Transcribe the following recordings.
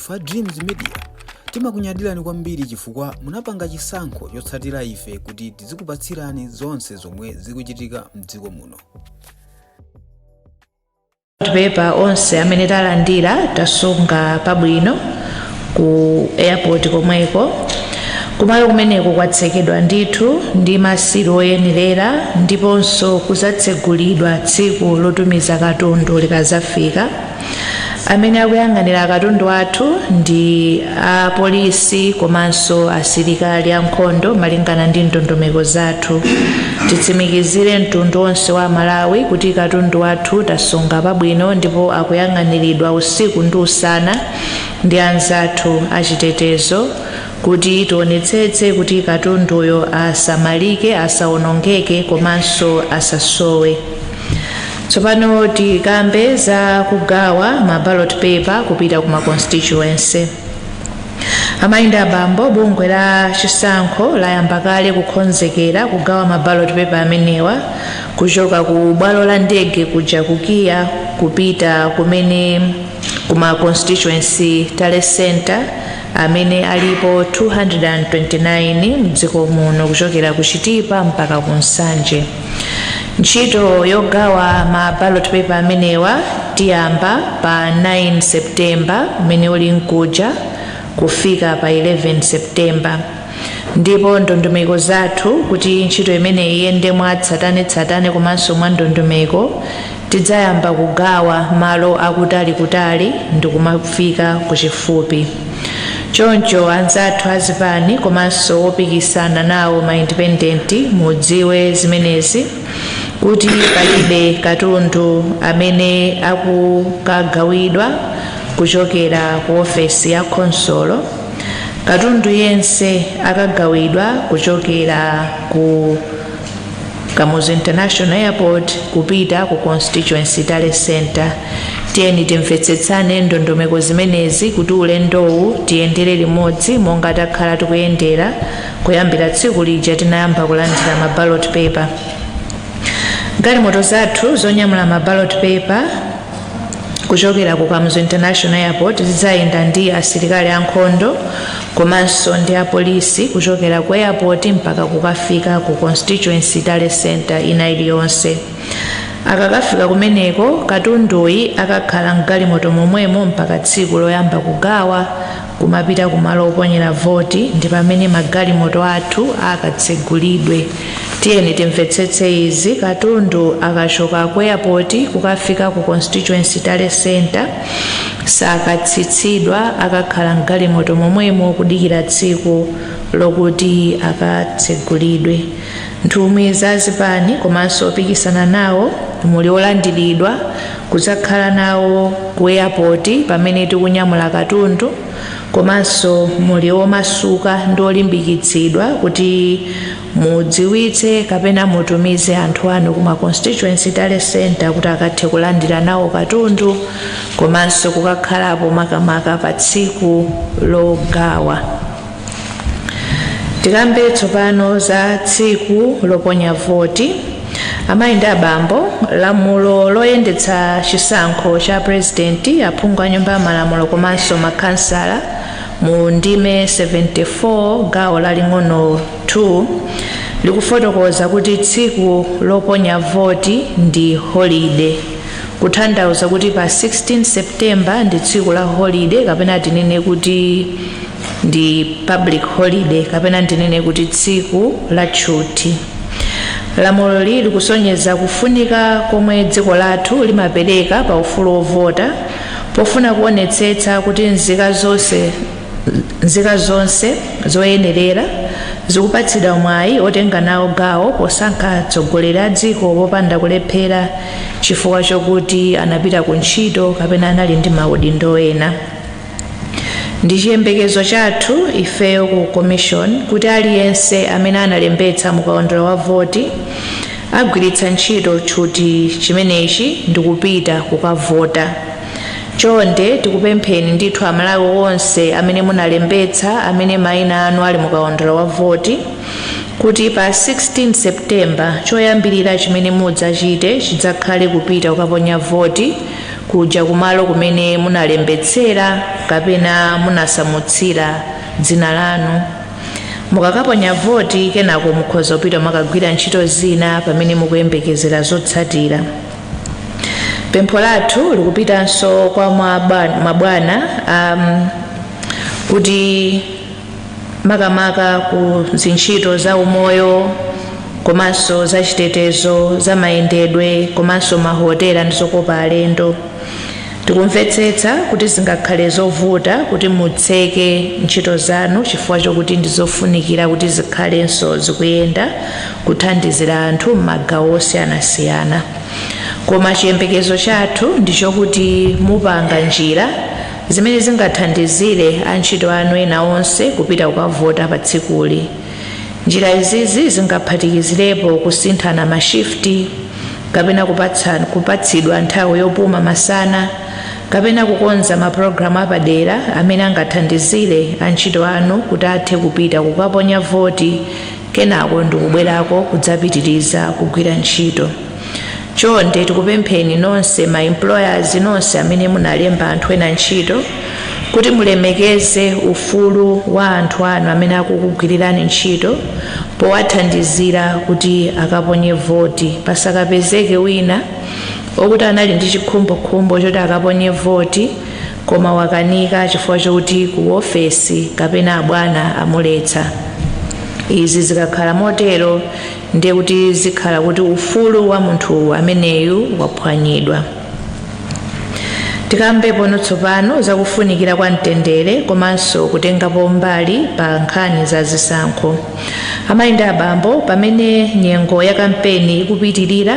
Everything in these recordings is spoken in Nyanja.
Fa Dreams Media timakunyadirani kwambiri chifukwa munapanga chisankho chotsatira ife kuti tizikupatsirani zonse zomwe zikuchitika mdziko muno. Paper onse amene talandira tasunga pabwino ku airport komweko. Kumalo kumeneko kwatsekedwa ndithu ndi masiro oyenerera ndiponso kuzatsegulidwa tsiku lotumiza katundu likazafika. Amene akuyang'anira katundu athu ndi apolisi komanso asilikali ankhondo malingana ndi ndondomeko zathu. Titsimikizire mtundu onse wa Malawi kuti katundu athu tasunga pabwino ndipo akuyang'aniridwa usiku ndi usana ndi anzathu achitetezo kuti tionetsetse kuti katunduyo asamalike, asawonongeke komanso asasowe. Tsopano tikambe za kugawa ma ballot paper kupita kuma constituency. Amayi abambo bungwe la chisankho layamba kale kukonzekera kugawa ma ballot paper amenewa kuchoka ku bwalo la ndege kuja kukiya kupita kumene kuma constituency tale center amene alipo 229 mdziko muno kuchokera ku Chitipa mpaka ku Nsanje. Ntchito yogawa ma ballot paper amenewa tiyamba pa 9 September umene uli nkuja kufika pa 11 September. Ndipo ndondomeko zathu kuti ntchito imene iyende mwatsatanetsatane komanso mwa ndondomeko tidzayamba kugawa malo akutali ndi kumafika kuchifupi. Choncho anzathu azipani komanso opikisana nawo ma independent mudziwe zimenezi kuti palibe katundu amene akukagawidwa kuchokera ku ofesi ya konsolo. Katundu yense akagawidwa kuchokera ku Kamuzu International Airport kupita ku constituency tale center. Tiyeni timvetsetsane ndondomeko zimenezi kuti ulendowu tiyendere limodzi monga takhala tikuyendera kuyambira tsiku lija tinayamba kulandira ma ballot paper. Galimoto zathu zonyamula ma ballot paper kuchokera ku Kamuzu International Airport zidzayenda ndi asilikali ankhondo komanso ndi apolisi kuchokera ku airport mpaka kukafika ku constituency tale center ina iliyonse. Akakafika kumeneko katunduyi akakhala mgalimoto momwemo mpaka tsiku loyamba kugawa kumapita kumalo oponyera voti ndi pamene magalimoto athu akatsegulidwe. Tiyeni timvetsetse izi. Katundu akachoka ku airport kukafika ku constituency tale center sakatsitsidwa, akakhala mgalimoto momwemo kudikira tsiku lokuti akatsegulidwe. Nthumwi za zipani komanso opikisana nawo muli olandiridwa kudzakhala nawo ku airport pamene tikunyamula katundu komanso muli omasuka ndi olimbikitsidwa kuti mudziwitse kapena mutumize anthu anu kuma constituency tale center kuti akathe kulandira nawo katundu komanso kukakhalapo makamaka pa tsiku logawa. Tikambe tsopano za tsiku loponya voti. Amayi ndi abambo, lamulo loyendetsa chisankho cha president aphungu a nyumba ya malamulo komanso makhansala mu ndime 74 gawo laling'ono 2 likufotokoza kuti tsiku loponya voti ndi holiday, kutanthauza kuti pa 16 September ndi tsiku la holiday kapena tinene kuti ndi public holiday kapena tinene kuti tsiku la tchuthi. Lamulo lili kusonyeza kufunika komwe dziko lathu limapereka pa ufulu ovota pofuna kuonetsetsa kuti nzika zonse zoyenerera zikupatsidwa mwayi otenga nawo gawo posankha atsogoleri a dziko popanda kulephera chifukwa chokuti anapita ku ntchito kapena anali ndi maudindo ena. Ndi chiyembekezo chathu ifeyo ku commission kuti aliyense amene analembetsa mukawundula wa voti agwiritsa ntchito tchuthi chimenechi ndi kupita kukavota. Chonde tikupempheni ndithu Amalawi onse amene munalembetsa amene mayina anu ali mukawundula wa voti kuti pa 16 September choyambirira chimene mudzachite chidzakhale kupita kukaponya voti kuja kumalo kumene munalembetsera kapena munasamutsira dzina lanu. Mukakaponya voti kenako mukhoza kupita makagwira ntchito zina pamene mukuyembekezera zotsatira. Pempho lathu likupitanso kwa mabwana kuti makamaka ku zintchito za umoyo komanso za chitetezo za mayendedwe komanso mahotela ndi zokopa alendo. Tikumvetsetsa kuti zingakhale zovuta kuti mutseke ntchito zanu chifukwa chokuti ndizofunikira kuti zikhalenso zikuyenda kuthandizira anthu m'magawo osiyanasiyana. Koma chiyembekezo chathu ndichokuti mupanga njira zimene zingathandizire antchito anu ena onse kupita kukavota pa tsikuli. Njira izizi zingaphatikizirepo kusinthana mashifti kapena kupatsidwa nthawi yopuma masana kapena kukonza mapulogalamu apadera amene angathandizire antchito anu kuti athe kupita kukaponya voti kenako ndikubwerako kudzapitiriza kugwira ntchito. Chonde tikupempheni nonse ma employers nonse amene munalemba anthu ena ntchito kuti mulemekeze ufulu wa anthu anu amene akukugwirirani ntchito powathandizira kuti akaponye voti. Pasakapezeke wina okuti anali ndi chikhumbokhumbo choti akaponye voti koma wakanika chifukwa chokuti ku ofesi kapena abwana amuletsa. Izi zikakhala motero ndiye kuti zikhala kuti ufulu wa munthu ameneyu waphwanyidwa. Tikambepo tsopano zakufunikira kwa mtendere komanso kutengapo mbali pa nkhani za zisankho. Amayi ndi abambo, pamene nyengo ya kampeni ikupitirira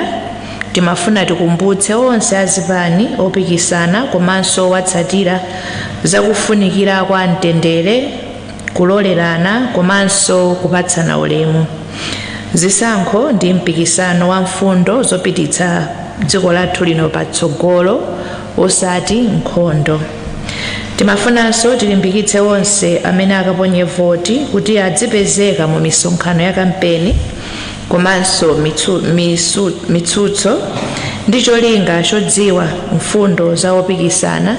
timafuna tikumbutse onse azipani opikisana komanso watsatira zakufunikira kwa mtendere, kulolerana komanso kupatsana ulemu. Zisankho ndi mpikisano wa mfundo zopititsa dziko lathu lino patsogolo osati nkhondo. Timafunanso tilimbikitse onse amene akaponye voti kuti adzipezeka mu misonkhano ya kampeni komanso mitsutso ndi cholinga chodziwa mfundo za opikisana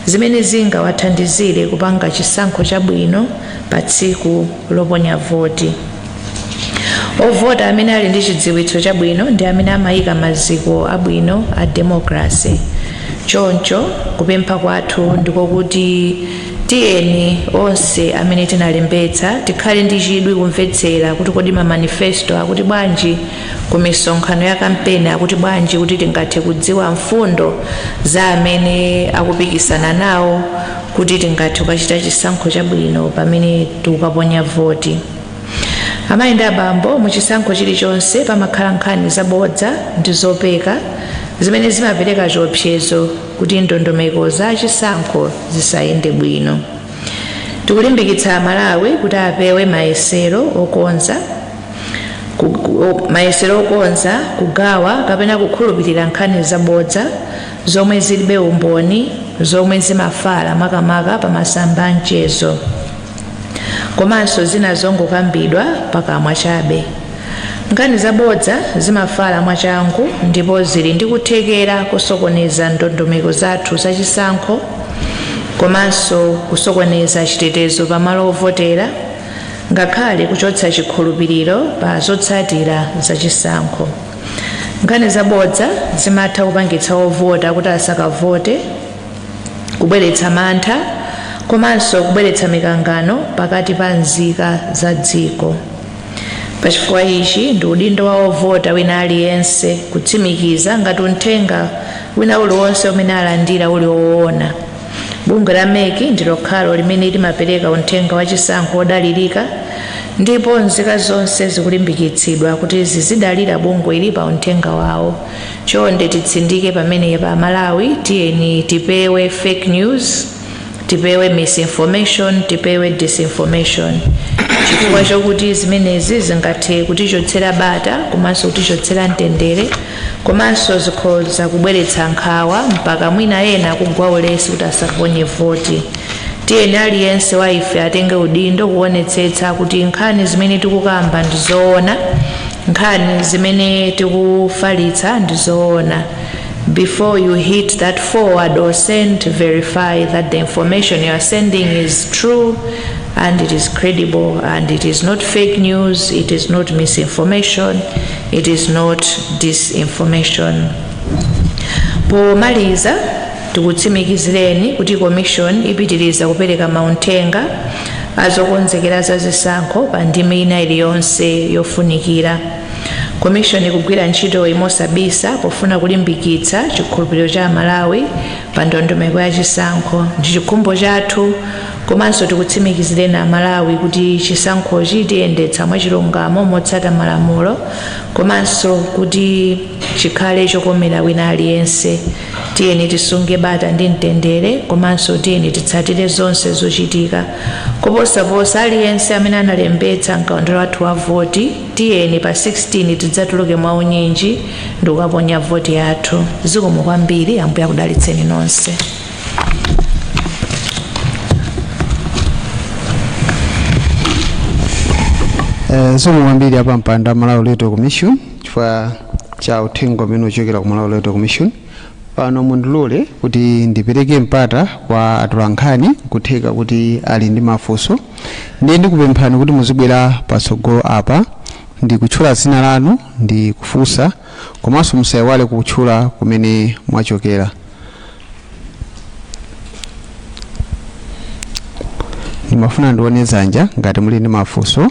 zimene zingawathandizire kupanga chisankho chabwino pa tsiku loponya voti. Ovota amene ali ndi chidziwitso chabwino ndi amene amayika maziko abwino a democracy. Choncho kupempha kwathu ndiko kuti tiyeni onse amene tinalembetsa tikhale ndi chidwi kumvetsera kuti kodi manifesto akuti bwanji, ku misonkhano ya kampeni akuti bwanji, kuti tingathe kudziwa mfundo za amene akupikisana nawo kuti tingathe kukachita chisankho chabwino pamene tikukaponya voti. Amayi ndi abambo, muchisankho chilichonse pamakhala nkhani zabodza ndi zopeka zimene zimapereka chiopsezo kuti ndondomeko za chisankho zisayende bwino. Tikulimbikitsa Malawi kuti apewe mayesero okonza kugawa kapena kukhulupirira nkhani zabodza zomwe zilibe umboni, zomwe zimafala makamaka pa masamba a mchezo komanso zina zongokambidwa pakamwa chabe. Nkhani zabodza zimafala mwachangu ndipo zili ndi kuthekera kusokoneza ndondomeko zathu zachisankho komanso kusokoneza chitetezo pamalo ovotera ngakhale kuchotsa chikhulupiriro pa zotsatira zachisankho. Nkhani zabodza zimatha kupangitsa ovota kuti asakavote, kubweretsa mantha komanso kubweretsa mikangano pakati pa nzika za dziko. Pachifukwa ichi ndi udindo wa ovota wina aliyense kutsimikiza ngati uthenga wina uliwonse umene alandira uli woona. Bungwe la MEC ndi lokhalo limene limapereka uthenga wa chisankho odalirika ndipo nzika zonse zikulimbikitsidwa kuti zizidalira bungwe ili pa uthenga wawo. Chonde titsindike pamene pa Malawi tiyeni tipewe fake news, tipewe misinformation, tipewe disinformation. Chifukwa chokuti zimenezi zingathe kutichotsera bata komanso kutichotsera mtendere komanso zikhoza kubweretsa nkhawa mpaka mwina ena kugwa ulesi kuti asaponye voti. Tiyeni aliyense wa ife atenge udindo kuonetsetsa kuti nkhani zimene tikukamba ndizoona, nkhani zimene tikufalitsa ndizoona before you hit that forward or send, verify that the information you are sending is true and it is credible and it is not fake news, it is not misinformation, it is not disinformation. Pomaliza tikutsimikizireni kuti commission ipitiriza kupereka mauthenga azokonzekera za zisankho pa ndime ina iliyonse yofunikira. Commission ikugwira ntchito mosabisa pofuna kulimbikitsa chikhulupiriro cha Malawi pa ndondomeko ya chisankho. Ndi chikhumbo chathu komanso tikutsimikizireni Malawi kuti chisankho chiyendetsa mwachilungamo motsata malamulo komanso kuti chikhale chokomera wina aliyense. Tiyeni tisunge bata ndi mtendere komanso tiyeni titsatire zonse zochitika. Koposaposa aliyense amene analembetsa mkaundula wathu wa voti, tiyeni pa 16 tidzatuluke mwaunyinji ndi kukaponya voti yathu. Zikomo kwambiri, Ambuye akudalitseni nonse. Zikomo kwambiri apa mpanda Malawi Electoral Commission chifukwa cha uthenga umene uchokera ku Malawi Electoral Commission. Pano mundilole kuti ndipereke mpata kwa atolankhani kutheka kuti ali ndi mafunso. Ndiye ndikupemphani kuti muzibwera patsogolo apa ndi kutchula dzina lanu ndi kufunsa komanso musayiwale kutchula kumene mwachokera. Ndimafuna ndione dzanja ngati muli ndi mafunso.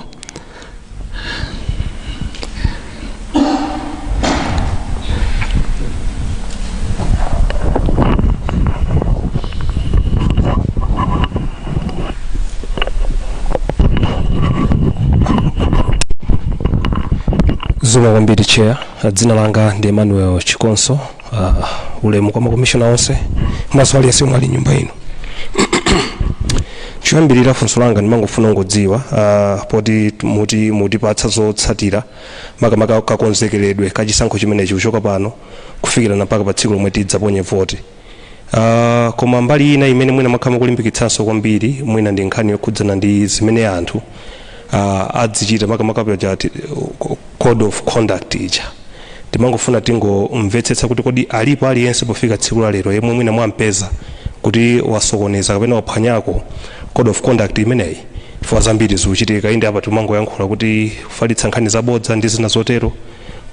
Zikomo kwambiri chair, dzina langa ndi Emmanuel Chikonso, ulemu kwa makomishona onse maswali yense mwali nyumba ino. Choyambirira funso langa ndimangofuna ngodziwa poti mutipatsa zotsatira makamaka kakonzekeredwe kachisankho chimenechi kuchoka pano kufikira mpaka pa tsiku lomwe tidzaponye voti. Koma mbali ina imene mwina makhala kulimbikitsanso kwambiri mwina ndi nkhani yokhudzana ndi zimene anthu adzichita makamaka pa code of conduct ija. Timangofuna tingomvetsetsa kuti kodi alipo aliyense pofika tsiku la lero yemwe mwina mwampeza kuti wasokoneza kapena waphwanyako code of conduct imeneyi. Chifukwa zambiri zikuchitika inde apa timangoyankhula kuti kufalitsa nkhani zabodza ndi zina zotero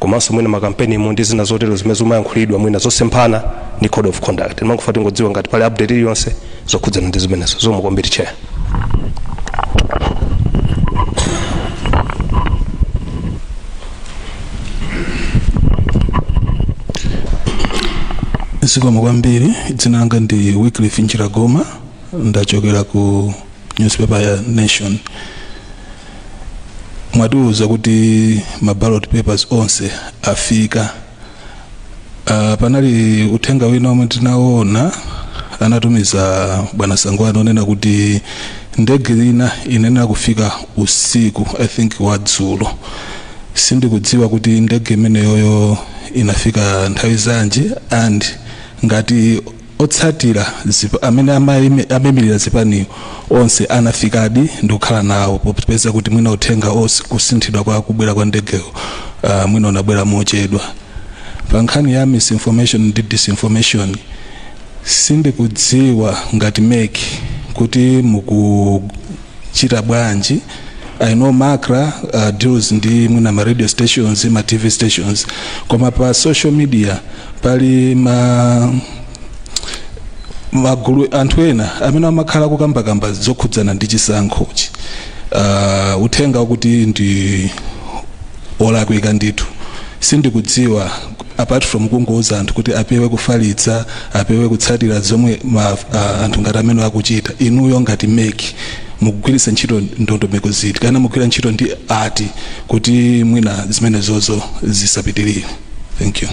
komanso mwina makampeni ndi zina zotero zimene zimayankhulidwa mwina zosemphana ndi code of conduct. Timangofuna tingodziwa ngati pali update iliyonse zokhudzana ndi zimenezo. Zikomo kwambiri chair. Zikomo kwambiri, dzina langa ndi Wycliffe Njiragoma, ndachokera ku newspaper ya Nation. Mwatiuza kuti ma ballot papers onse afika. Panali uthenga wina omwe tinaona anatumiza bwana Sangwana onena kuti ndege ina inena kufika usiku, I think wadzulo. Sindikudziwa kuti ndege imeneyo inafika nthawi zanji and ngati otsatira amene amemirira zipani onse anafikadi ndikukhala nawo popeza kuti mwina uthenga kusinthidwa kwa kubwera kwa ndegeko mwina unabwera mochedwa. Pa nkhani ya misinformation ndi disinformation sindikudziwa ngati make kuti mukuchita bwanji. I know Makra deals ndi mwina ma radio stations, ma TV stations, koma pa social media pali magulu anthu ena amene amakhala kukambakamba zokhudzana ndi chisankhochi. Uthenga kuti ndi olakwika ndithu. Sindikudziwa apart from kungoza anthu kuti apewe kufalitsa, apewe kutsatira zomwe anthu ngati amene akuchita. Inuyo ngati make mukugwiritsa ntchito ndondomeko ziti kana mukugwira ntchito ndi ati kuti mwina zimene zozo zisapitirire. Thank you.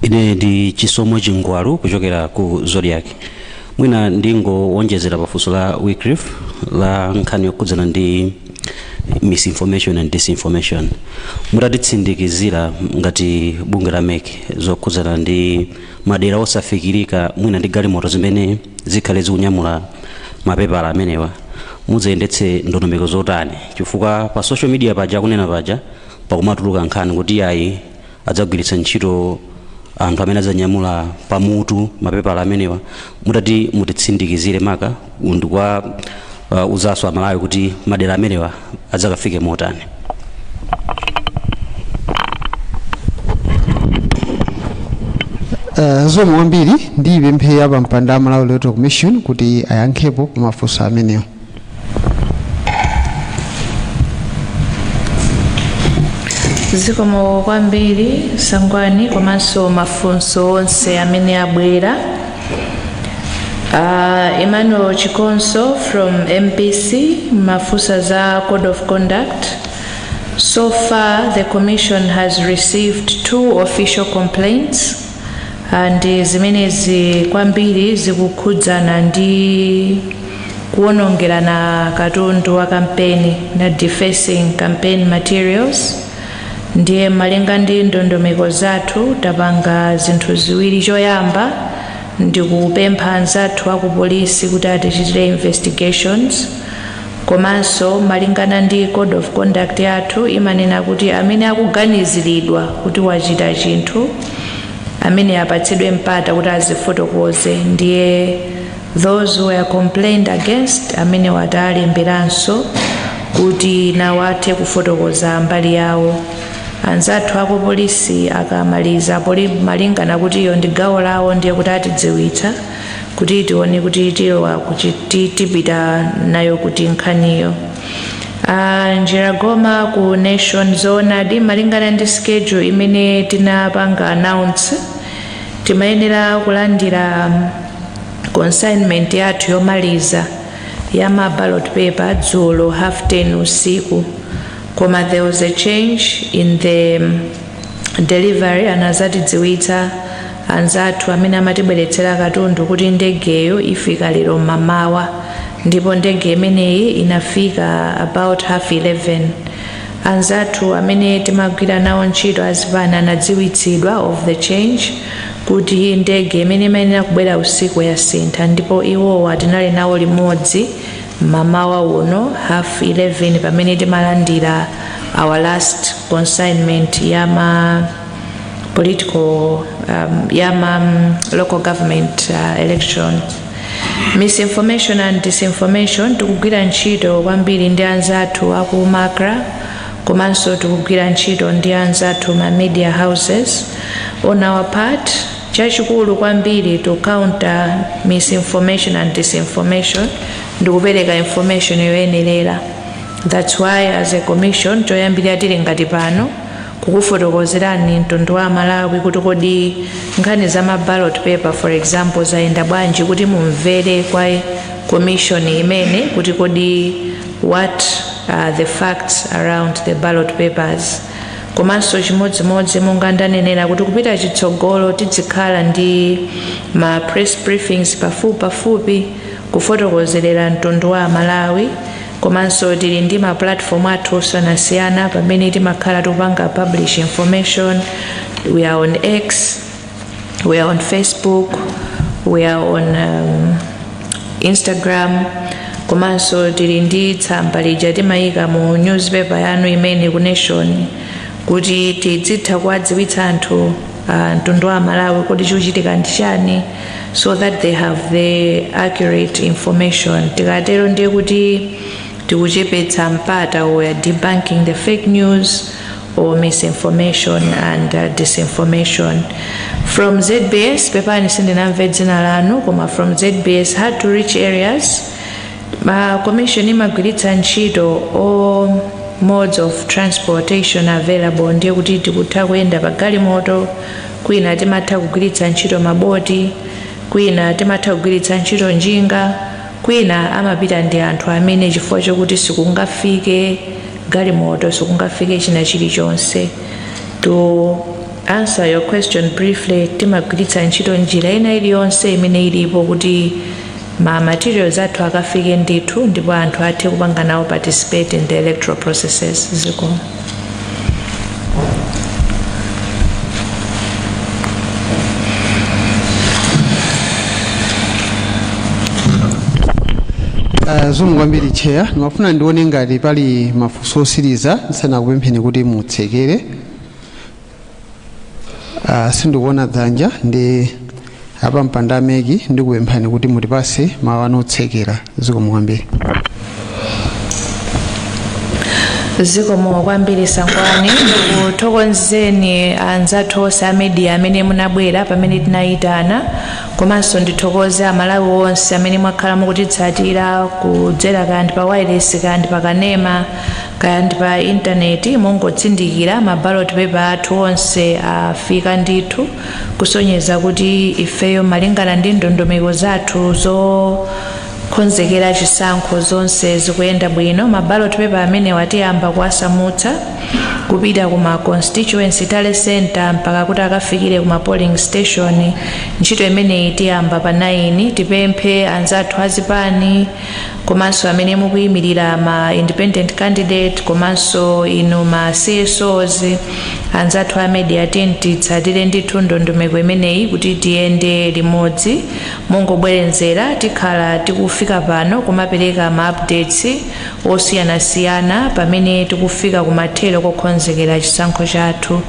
Ine ndi Chisomo Chingwalu kuchokera ku Zodiac. Mwina ndingowonjezera pafunso la Wycliffe la nkhani yokhudzana ndi misinformation and disinformation. Mutatitsindikizira ngati bunge la MEC zokhudzana ndi madera osafikirika mwina ndi galimoto zimene zikhale zikunyamula mapepala amenewa. mudzayendetse ndondomeko zotani, chifukwa pa social media paja kunena paja pakumatuluka nkhani kuti ayi adzagwiritsa ntchito anthu amene adzanyamula pamutu mapepala amenewa. Mutati mutitsindikizire maka ndikwa uzaso amalawi kuti madera amenewa adzakafike motani. Zomwe kwambiri ndi pemphe apa mpanda amalawi electoral commission kuti ayankhepo kumafunso amenewo. Zikomo kwambiri Sangwani komanso mafunso onse amene abwera. Emmanuel Chikonso from MPC mafunsa za code of conduct. So far the commission has received 2 official complaints and zimenezi kwambiri zikukhudzana ndi kuwonongerana katundu wa kampeni na defacing campaign materials. Ndiye malinga ndi ndondomeko zathu tapanga zinthu ziwiri. Choyamba ndi kupempha anzathu aku polisi kuti atichitire investigations, komanso malingana ndi code of conduct yathu imanena kuti amene akuganiziridwa kuti wachita chinthu amene apatsidwe mpata kuti azifotokoze. Ndiye those who are complained against amene watalemberanso kuti nawathe kufotokoza mbali yawo. Anzathu ako polisi akamaliza malingana kuti iyo ndi gawo lawo, ndiye kuti atidziwitsa kuti tione kuti tilowa kuti tipita nayo kuti nkhaniyo. Njira goma ku nation zone adi malingana ndi schedule imene tinapanga announce timayenera kulandira consignment yathu yomaliza ya ma ballot paper dzulo 10:30 usiku. Koma there was a change in the delivery anazatidziwitsa anzathu amene amatibweretsera katundu kuti ndegeyo ifika lero mamawa, ndipo ndege imeneyi inafika about 11:30. Anzathu amene timagwira nawo ntchito azipana anadziwitsidwa of the change kuti ndege imene imayenera kubwera usiku yasintha, ndipo iwowa tinali nawo limodzi mamawa uno 11:30 pamene timalandira our last consignment yama political yama local government election. Misinformation and disinformation tikugwira ntchito kwambiri ndi anzathu aku Makra, komanso tikugwira ntchito ndi anzathu ma media houses. On our part chachikulu kwambiri to counter misinformation and disinformation ndikupereka information yoyenerera. That's why as a commission choyambirira tili ngati pano kukufotokozerani mtundu wa Malawi kuti kodi nkhani za ma ballot paper for example zayenda bwanji, kuti mumvere kwa commission imene kuti kodi what are the facts around the ballot papers. Komanso chimodzimodzi monga ndanenera kuti kupita chitsogolo tizikhala ndi ma press briefings pafupi kufotokozerera mtundu wa Malawi. Komanso tili ndi ma platform athu osiyanasiyana pamene timakhala tikupanga publish information. We are on X, we are on Facebook, we are on Instagram. Komanso tili ndi tsamba lija timayika mu newspaper yanu imene ku Nation kuti tizitha kuwadziwitsa anthu mtundu wa Malawi kuti chikuchitika ndi chani, so that they have the accurate information. Tikatero ndiye kuti tikuchepetsa mpata we are debunking the fake news or misinformation and disinformation. From ZBS pepani sindinamve dzina lanu, koma from ZBS hard to reach areas commission imagwiritsa ntchito all modes of transportation available. Ndiye kuti tikutha kuyenda pa galimoto, kwina timatha kugwiritsa ntchito maboti, kwina timatha kugwiritsa ntchito njinga, kwina amapita ndi anthu amene chifukwa chokuti sikungafike galimoto, sikungafike china chilichonse. To answer your question briefly, timagwiritsa ntchito njira ina iliyonse imene ilipo kuti ma materials athu akafike ndithu, ndipo anthu athe kupanga nawo participate in the electoral processes. Zikomo. Zomwe kwambiri chair, ndimafuna ndione ngati pali mafunso osiriza ndisanakupempheni kuti mutsekere. Sindikuona dzanja ndi apa mpanda ameki ndikupemphani kuti mutipase mawu anu otsekera. Zikomo kwambiri. Zikomo kwambiri Sangwani, ndikuthokozeni anzathu onse a media amene munabwera pamene tinayitana, komanso ndithokoze amalawi onse amene mwakhala mukutitsatira kudzera kandi pa wireless kandi pa kanema kandi pa intaneti. Mungotsindikira ma ballot paper athu onse afika ndithu kusonyeza kuti ifeyo malingana ndi ndondomeko zathu zokonzekera chisankho zonse zikuyenda bwino. Ma ballot paper amene watiyamba kuwasamutsa kupita kuma constituency tale center mpaka kuti akafikire kuma polling station. Ntchito imeneyi tiyamba pa 9. Tipemphe anzathu azipani komanso amene mukuyimirira ma independent candidate komanso inu ma CSOs anzathu a media titsatire ndithu ndondomeko imeneyi kuti tiyende limodzi. Mungobwerenzera tikhala tikufika pano kumapereka ma updates osiyanasiyana pamene tikufika kumathero kokonzekera chisankho chathu.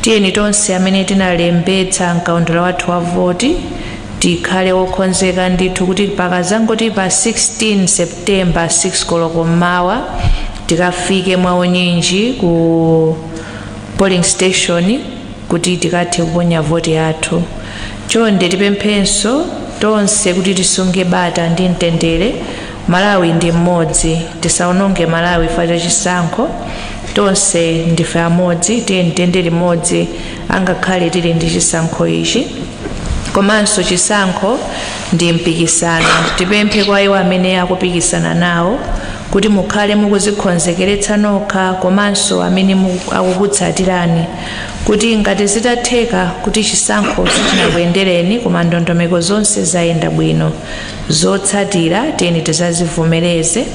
Tiyeni tonse amene tinalembetsa mkaundula wathu wa voti tikhale wokonzeka ndithu kuti pakazangoti pa 16 September 6 koloko mmawa tikafike mwaunyinji ku polling station kuti tikathe kuponya voti yathu. Chonde tipemphenso tonse kuti tisunge bata ndi mtendere. Malawi ndi mmodzi, tisaononge Malawi chifukwa cha chisankho. Tonse ndife amodzi, tiyeni tiyende limodzi angakhale tili ndi chisankho ichi. Komanso chisankho ndi mpikisano. Tipemphe kwa iwo amene akupikisana nawo kuti mukhale mukuzikonzekeretsa nokha komanso amene akukutsatirani kuti ngati zitatheka kuti chisankho sichinakuyendereni koma ndondomeko zonse zayenda bwino zotsatira tiyeni tizazivomereze.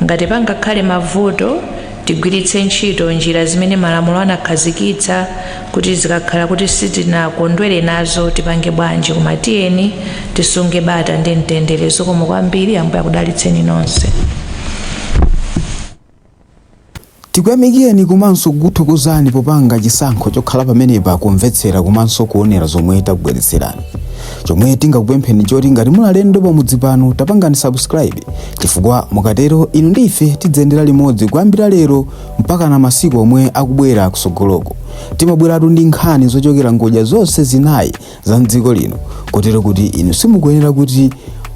Ngati pangakhale mavuto tigwiritse ntchito njira zimene malamulo anakhazikitsa kuti zikakhala kuti sitinakondwere nazo tipange bwanji, koma tiyeni tisunge bata ndi mtendere. Zikomo kwambiri, Ambuye akudalitseni nonse. Tikuyamikeni komanso kukuthokozani popanga chisankho chokhala pamenepa kumvetsera komanso kuonera zomwe takubweretserani. Chomwe tingakupempheni choti ngati mulalendo pamudzi pano tapangani subscribe, chifukwa mukatero inu ndife tidzendera limodzi kuyambira lero mpaka na masiku omwe akubwera kusogoloko. Timabweratu ndi nkhani zochokera ngodya zonse zinayi za mdziko lino, kotero kuti inu simukuyenera kuti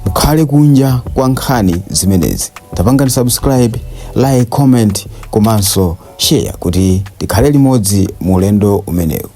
mukhale kunja kwa nkhani zimenezi. Tapangani subscribe, like, comment komanso share kuti tikhale limodzi mu ulendo umenewu.